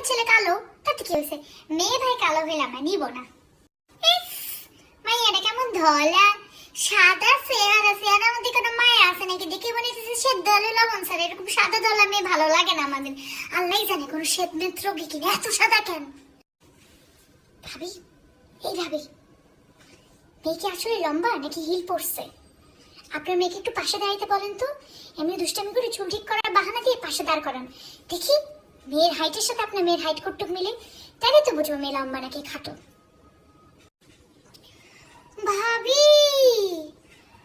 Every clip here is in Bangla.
ভাইয়ের ছেলে কালো, তাতে কি হয়েছে? মেয়ে ভাই কালো হইলাম না, নিব না। মাইয়াটা কেমন ধলা সাদা চেহারা, চেহারার মধ্যে কোনো মায়া আছে নাকি? দেখে মনে হচ্ছে সেদ্ধ আলু লবণ স্যার। এরকম সাদা ধলা মেয়ে ভালো লাগে না আমাদের। আল্লাহ জানে কোনো শ্বেত নেত্রকে কিনা এত সাদা কেন। ভাবি, এই ভাবি, মেয়ে কি আসলে লম্বা নাকি হিল পড়ছে? আপনার মেয়েকে একটু পাশে দাঁড়াইতে বলেন তো। এমনি দুষ্টামি করে চুল ঠিক করার বাহানা দিয়ে পাশে দাঁড় করান, দেখি মেয়ের হাইটের সাথে আপনার মেয়ের হাইট কতটুকু মিলে, তাহলে তো বুঝবো মেয়ে লম্বা নাকি খাটো। ভাবি,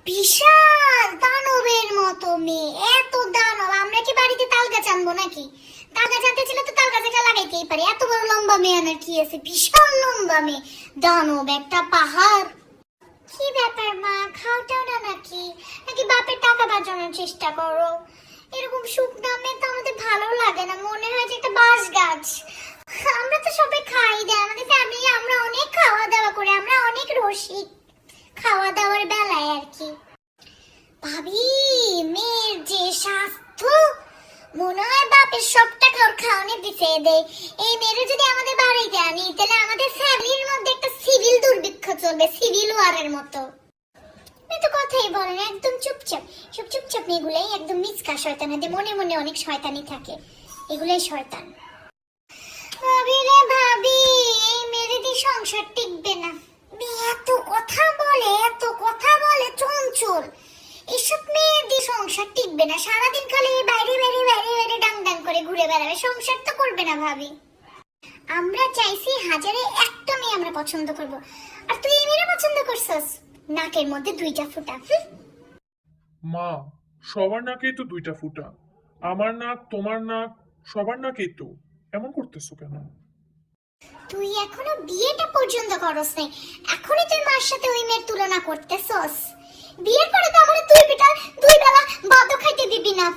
বিশাল দানবের মতো মেয়ে, এত দানব। আমরা কি বাড়িতে তাল গাছ আনবো নাকি? তাল গাছ আনতে ছিল তো তাল গাছটা লাগাইতেই পারি। এত বড় লম্বা মেয়ে আনার কি আছে? বিশাল লম্বা মেয়ে, দানব একটা পাহাড়। কি ব্যাপার মা, খাওটাও না নাকি? নাকি বাপের টাকা বাঁচানোর চেষ্টা করো? এরকম শুকনা মেয়ে তো আমাদের ভালো লাগে না, মনে হয় যে একটা বাঁশ গাছ। আমরা তো সবাই খাই দেয়, আমাদের ফ্যামিলি আমরা অনেক খাওয়া দাওয়া করে, আমরা অনেক রসিক খাওয়া দাওয়ার বেলায় আর কি। ভাবি, মেয়ের যে স্বাস্থ্য, মনে হয় বাপের সব টাকা ওর খাওয়ানে দিতে দেয়। এই মেয়ের যদি আমাদের বাড়িতে আনি, তাহলে আমাদের ফ্যামিলির মধ্যে একটা সিভিল দুর্ভিক্ষ চলবে, সিভিল ওয়ারের মতো। আপনি তো কথাই বলেন, একদম চুপচাপ। সব চুপচাপ মেয়েগুলাই একদম মিচকা শয়তান, হাতে মনে মনে অনেক শয়তানি থাকে, এগুলাই শয়তান। ভাবি রে ভাবি, এই মেয়ের দিয়ে সংসার টিকবে না। এত কথা বলে, এত কথা বলে, চঞ্চল। এসব মেয়ের দিয়ে সংসার টিকবে না, সারাদিন খালি বাইরে বাইরে বাইরে বাইরে ডাং ডাং করে ঘুরে বেড়াবে, সংসার তো করবে না ভাবি। আমরা চাইছি হাজারে একটা মেয়ে আমরা পছন্দ করব, আর তুই এই মেয়েরা পছন্দ করছস? নাকের মধ্যে দুইটা ফুটা। মা, সবার নাকেই তো দুইটা ফুটা। আমার নাক, তোমার নাক, সবার নাকেই তো। এমন করতেছো কেন? তুই এখনো বিয়েটা পর্যন্ত করস নাই, এখনই তুই মার সাথে ওই মেয়ের তুলনা করতেছস? বিয়ের পরে তো আমার দুই বেলা ভাতও খাইতে দিবি না।